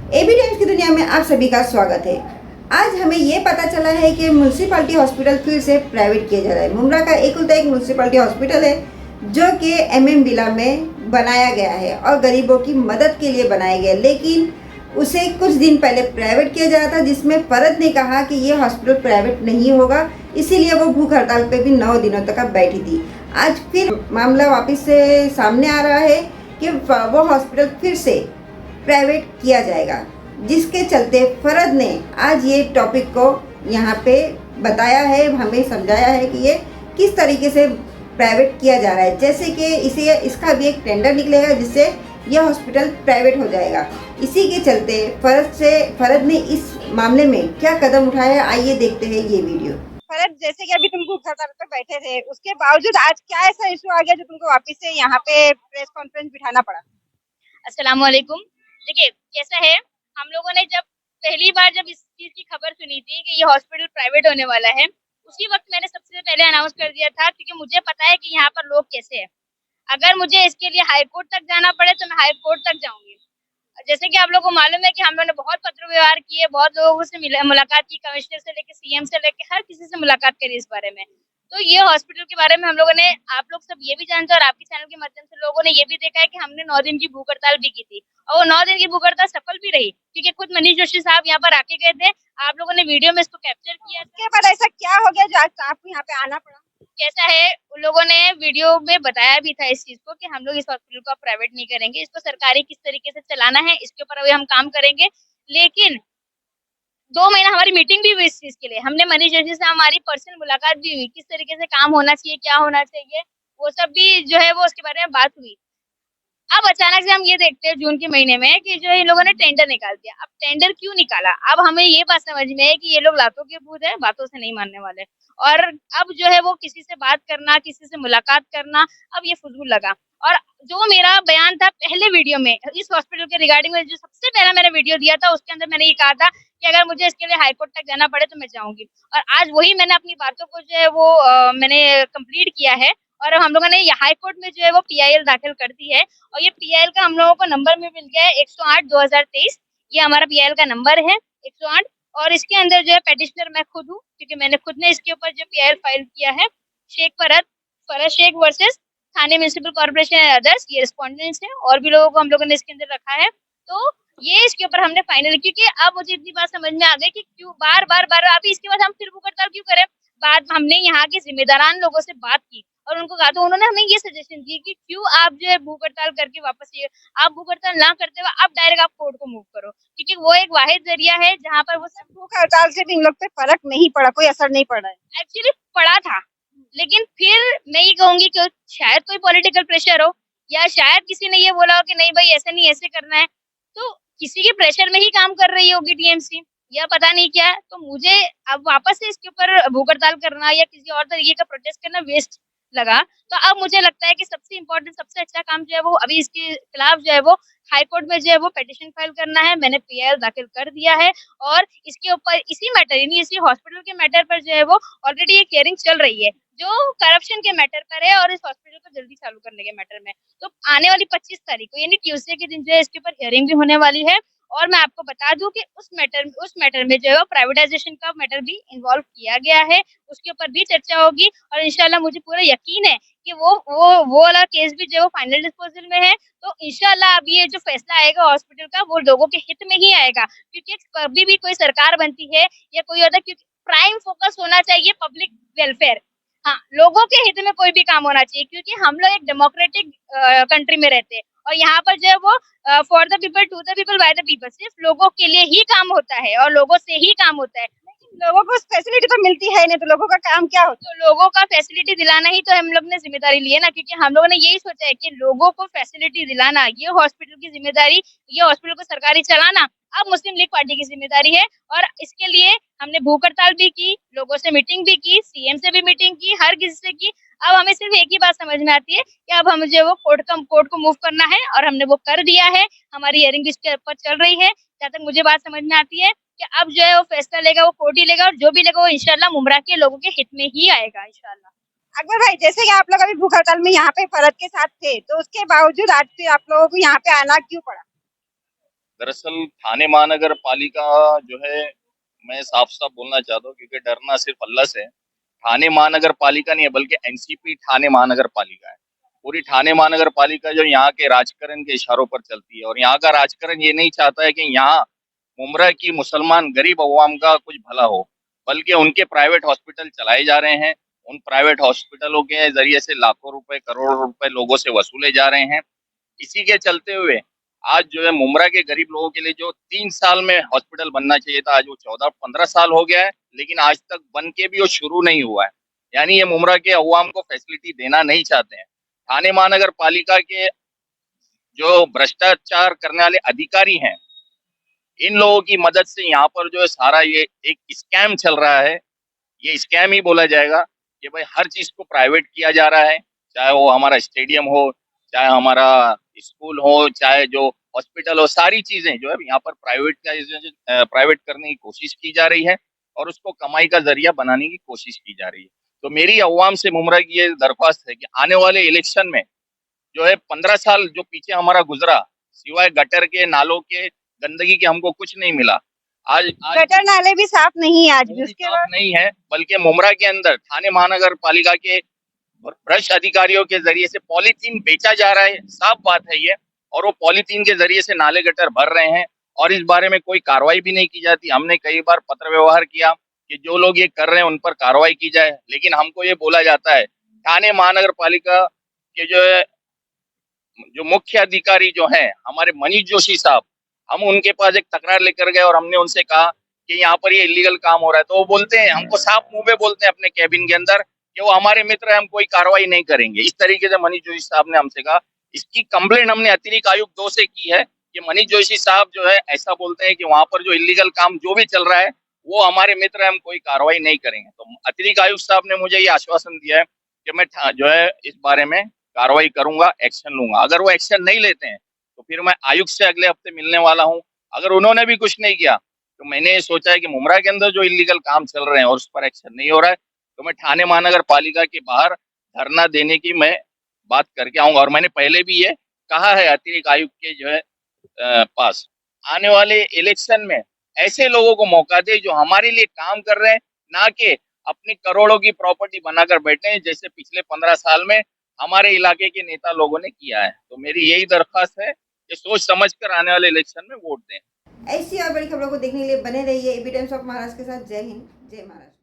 AB times की दुनिया में आप सभी का स्वागत है। आज हमें ये पता चला है कि म्यूनसिपालिटी हॉस्पिटल फिर से प्राइवेट किया जा रहा है। मुंब्रा का एकलता एक म्यूनसिपालिटी हॉस्पिटल है जो कि एमएम बिला में बनाया गया है और गरीबों की मदद के लिए बनाया गया, लेकिन उसे कुछ दिन पहले प्राइवेट किया जा रहा था, जिसमें फरद ने कहा कि ये हॉस्पिटल प्राइवेट नहीं होगा, इसीलिए वो भूख हड़ताल पे भी 9 दिनों तक बैठी थी। आज फिर मामला वापस से सामने आ रहा है कि वो हॉस्पिटल फिर से प्राइवेट किया जाएगा, जिसके चलते फरद ने आज ये टॉपिक को यहाँ पे बताया है, हमें समझाया है कि ये किस तरीके से प्राइवेट किया जा रहा है। जैसे कि इसका भी एक टेंडर निकलेगा जिससे यह हॉस्पिटल प्राइवेट हो जाएगा। इसी के चलते फरद ने इस मामले में क्या कदम उठाया है, आइए देखते हैं ये वीडियो। फरद, जैसे कि अभी तुमको हड़ताल पे बैठे थे, उसके बावजूद आज क्या ऐसा इशू आ गया जो तुमको वापस से यहाँ पे प्रेस कॉन्फ्रेंस बिठाना पड़ा? अस्सलाम वालेकुम। देखिए कैसा है, हम लोगों ने जब इस चीज की खबर सुनी थी कि ये हॉस्पिटल प्राइवेट होने वाला है, उसी वक्त मैंने सबसे पहले अनाउंस कर दिया था, क्योंकि मुझे पता है कि यहाँ पर लोग कैसे हैं। अगर मुझे इसके लिए हाई कोर्ट तक जाना पड़े तो मैं हाई कोर्ट तक जाऊंगी। जैसे कि आप लोगों को मालूम है कि हम लोगों ने बहुत पत्र व्यवहार किए, बहुत लोगों से मुलाकात की, कमिश्नर से लेकर सीएम से लेकर हर किसी से मुलाकात करी इस बारे में। तो ये हॉस्पिटल के बारे में हम लोगों ने, आप लोग सब ये भी जानते हैं और आपके चैनल के माध्यम से लोगों ने ये भी देखा है कि हमने 9 दिन की भूख हड़ताल भी की थी, और वो 9 दिन की भूख हड़ताल सफल भी रही, क्योंकि खुद मनीष जोशी साहब यहाँ पर आके गए थे। आप लोगों ने वीडियो में इसको कैप्चर किया। उसके बाद ऐसा क्या हो गया जो आज आपको यहाँ पे आना पड़ा? कैसा है, उन लोगों ने वीडियो में बताया भी था इस चीज को कि हम लोग इस हॉस्पिटल को प्राइवेट नहीं करेंगे, इसको सरकारी किस तरीके से चलाना है इसके ऊपर अभी हम काम करेंगे। लेकिन 2 महीना हमारी मीटिंग भी हुई इस चीज के लिए, हमने मनीष जोशी से हमारी पर्सनल मुलाकात भी हुई, किस तरीके से काम होना चाहिए, क्या होना चाहिए, वो सब भी जो है वो उसके बारे में बात हुई। अब अचानक से हम ये देखते हैं जून के महीने में कि जो इन लोगों ने टेंडर निकाल दिया। अब टेंडर क्यों निकाला, अब हमें ये बात समझ में है कि ये लोग लातों के भूत है, बातों से नहीं मानने वाले। और अब जो है वो किसी से बात करना, किसी से मुलाकात करना, अब ये फजूल लगा। और जो मेरा बयान था पहले वीडियो में इस हॉस्पिटल के रिगार्डिंग में, जो सबसे पहला मैंने वीडियो दिया था, उसके अंदर मैंने ये कहा था कि अगर मुझे इसके लिए हाईकोर्ट तक जाना पड़े तो मैं जाऊंगी। और आज वही मैंने अपनी बातों को जो है वो मैंने कंप्लीट किया है। और हम लोगों ने हाई कोर्ट में जो है वो पीआईएल दाखिल कर दी है, और ये पीआईएल का हम लोगों को नंबर में मिल गया है 108/2023। ये हमारा पीआईएल का नंबर है 108। और इसके अंदर जो है पेटिशनर मैं खुद हूँ, क्योंकि मैंने खुद ने इसके ऊपर जो पीआईएल फाइल किया है। Sheikh Faraz Sheikh versus Thane municipal corporation and others, ये रिस्पोंडेंट्स है, और भी लोगों को हम लोगों ने इसके अंदर रखा है। तो ये इसके ऊपर हमने फाइनल, क्योंकि अब मुझे इतनी बात समझ में आ गई कि क्यों बार बार अभी इसके बाद हम फिर भूख हड़ताल क्यों करें। बात हमने यहाँ के जिम्मेदारान लोगों से बात की और उनको कहा, तो उन्होंने हमें ये सजेशन दी कि क्यों आप जो है भूख हड़ताल करके वापस ये, आप भूख हड़ताल ना करते हुए आप डायरेक्ट आप कोर्ट को मूव करो, क्योंकि वो एक वाहिद जरिया है जहाँ पर वो सब। भूख हड़ताल से भी इन लोग पे फर्क नहीं पड़ा, कोई असर नहीं पड़ा है? एक्चुअली पड़ा था, लेकिन फिर मैं ये कहूंगी कि शायद कोई पॉलिटिकल प्रेशर हो, या शायद किसी ने ये बोला हो कि नहीं भाई ऐसा नहीं ऐसे करना है, तो किसी के प्रेशर में ही काम कर रही होगी टीएमसी, या पता नहीं क्या। तो मुझे अब वापस से इसके ऊपर भूख हड़ताल करना या किसी और तरीके का प्रोटेस्ट करना वेस्ट लगा। तो अब मुझे लगता है कि सबसे इम्पोर्टेंट, सबसे अच्छा काम जो है वो अभी इसके खिलाफ जो है वो हाई कोर्ट में जो है वो पिटीशन फाइल करना है। मैंने पीआईएल दाखिल कर दिया है, और इसके ऊपर इसी मैटर, यानी इसी हॉस्पिटल के मैटर पर जो है वो ऑलरेडी एक हियरिंग चल रही है, जो करप्शन के मैटर पर है, और इस हॉस्पिटल को जल्दी चालू करने के मैटर में। तो आने वाली 25 तारीख को, यानी ट्यूसडे के दिन जो है इसके ऊपर हियरिंग भी होने वाली है। और मैं आपको बता दूं कि उस मैटर में जो है प्राइवेटाइजेशन का मैटर भी इन्वॉल्व किया गया है, उसके ऊपर भी चर्चा होगी। और इंशाल्लाह मुझे पूरा यकीन है कि वो वाला केस भी जो है फाइनल डिस्पोजल में है। तो इंशाल्लाह अब ये जो फैसला आएगा हॉस्पिटल का, वो लोगों के हित में ही आएगा, क्योंकि कभी भी कोई सरकार बनती है या कोई होता है, क्योंकि प्राइम फोकस होना चाहिए पब्लिक वेलफेयर। हाँ, लोगों के हित में कोई भी काम होना चाहिए, क्योंकि हम लोग एक डेमोक्रेटिक कंट्री में रहते हैं, और यहाँ पर जो है वो for the people, to the people, by the people, सिर्फ लोगों के लिए ही काम होता है और लोगों से ही काम होता है। लोगों को फैसिलिटी तो मिलती है नहीं, तो लोगों का काम क्या होता तो लोगों का फैसिलिटी दिलाना ही तो हम लोग ने जिम्मेदारी ली है ना, क्योंकि हम लोगों ने यही सोचा है कि लोगों को फैसिलिटी दिलाना ये हॉस्पिटल की जिम्मेदारी, ये हॉस्पिटल को सरकारी चलाना अब मुस्लिम लीग पार्टी की जिम्मेदारी है। और इसके लिए हमने भूख हड़ताल भी की, लोगों से मीटिंग भी की, सीएम से भी मीटिंग की, हर किसी से की। अब हमें सिर्फ एक ही बात समझ में आती है कि अब हमें जो वो कोर्ट को मूव करना है, और हमने वो कर दिया है। हमारी हियरिंग भी इसके ऊपर चल रही है। जहाँ तक मुझे बात समझ में आती है कि अब जो है वो फैसला लेगा वो कोर्ट ही लेगा, और जो भी लेगा वो इंशाल्लाह मुमरा के लोगों के हित में ही आएगा इंशाल्लाह। अकबर भाई, जैसे कि आप लोग अभी भूख हड़ताल में यहाँ पे फरद के साथ थे, तो उसके बावजूद आज फिर आप लोगों को यहाँ पे आना क्यों पड़ा? दरअसल ठाणे महानगर पालिका जो है, मैं साफ साफ बोलना चाहता हूँ क्योंकि डरना सिर्फ अल्लाह से है। ठाणे महानगर पालिका नहीं है बल्कि एनसीपी ठाणे महानगर पालिका है। पूरी ठाणे महानगर पालिका जो यहाँ के राजकारण के इशारों पर चलती है, और यहाँ का राजकारण ये नहीं चाहता है कि यहाँ मुमरा की मुसलमान गरीब अवाम का कुछ भला हो, बल्कि उनके प्राइवेट हॉस्पिटल चलाए जा रहे हैं। उन प्राइवेट हॉस्पिटलों के जरिए से लाखों रुपए करोड़ों रुपए लोगों से वसूले जा रहे हैं। इसी के चलते हुए आज जो है मुमरा के गरीब लोगों के लिए जो 3 साल में हॉस्पिटल बनना चाहिए था, आज वो 14-15 साल हो गया है, लेकिन आज तक बन के भी वो शुरू नहीं हुआ है। यानी ये मुमरा के अवाम को फैसिलिटी देना नहीं चाहते हैं। ठाणे महानगर पालिका के जो भ्रष्टाचार करने वाले अधिकारी हैं, इन लोगों की मदद से यहाँ पर जो है सारा ये एक स्कैम चल रहा है। ये स्कैम ही बोला जाएगा कि भाई हर चीज को प्राइवेट किया जा रहा है, चाहे वो हमारा स्टेडियम हो, चाहे हमारा स्कूल हो, चाहे जो हॉस्पिटल हो, सारी चीजें जो है यहाँ पर प्राइवेट करने की कोशिश की जा रही है और उसको कमाई का जरिया बनाने की कोशिश की जा रही है। तो मेरी अवाम से मुमरा की ये दरख्वास्त है कि आने वाले इलेक्शन में जो है 15 साल जो पीछे हमारा गुजरा, सिवाय गटर के, नालों के, गंदगी के हमको कुछ नहीं मिला। आज आज गटर नाले भी साफ नहीं है आज भी, वो भी उसके साफ बाद नहीं है, बल्कि मुमरा के अंदर ठाणे महानगर पालिका के भ्रष्ट अधिकारियों के जरिए से पॉलीथीन बेचा जा रहा है। साफ बात है ये। और वो पॉलीथीन के जरिए से नाले गटर भर रहे हैं और इस बारे में कोई कार्रवाई भी नहीं की जाती। हमने कई बार पत्र व्यवहार किया कि जो लोग ये कर रहे हैं उन पर कार्रवाई की जाए, लेकिन हमको ये बोला जाता है ठाणे महानगर पालिका के जो मुख्य अधिकारी जो हैं हमारे मनीष जोशी साहब, हम उनके पास एक तकरार लेकर गए और हमने उनसे कहा कि यहाँ पर ये इलीगल काम हो रहा है, तो वो बोलते हैं, हमको साफ मुंह पे बोलते हैं अपने कैबिन के अंदर कि वो हमारे मित्र हैं, हम कोई कार्रवाई नहीं करेंगे। इस तरीके से मनीष जोशी साहब ने हमसे कहा। इसकी कंप्लेंट हमने अतिरिक्त आयुक्त 2 से की है कि मनीष जोशी साहब जो है ऐसा बोलते हैं कि वहां पर जो इलीगल काम जो भी चल रहा है वो हमारे मित्र हैं, हम कोई कार्रवाई नहीं करेंगे। तो अतिरिक्त आयुक्त साहब ने मुझे ये आश्वासन दिया है कि मैं जो है इस बारे में कार्रवाई करूंगा, एक्शन लूंगा। अगर वो एक्शन नहीं लेते हैं तो फिर मैं आयुक्त से अगले हफ्ते मिलने वाला हूँ। अगर उन्होंने भी कुछ नहीं किया तो मैंने ये सोचा है कि मुमरा के अंदर जो इलीगल काम चल रहे हैं और उस पर एक्शन नहीं हो रहा है तो मैं ठाणे महानगर पालिका के बाहर धरना देने की मैं बात करके आऊंगा। और मैंने पहले भी ये कहा है अतिरिक्त आयुक्त के जो है पास, आने वाले इलेक्शन में ऐसे लोगों को मौका दे जो हमारे लिए काम कर रहे हैं, ना कि अपनी करोड़ों की प्रॉपर्टी बनाकर बैठे हैं जैसे पिछले 15 साल में हमारे इलाके के नेता लोगों ने किया है। तो मेरी यही दरख्वास्त है कि सोच समझ कर आने वाले इलेक्शन में वोट दें। ऐसी और बड़ी खबरों को देखने के लिए बने रहिए एबी टाइम्स ऑफ महाराष्ट्र के साथ। जय हिंद, जय महाराष्ट्र।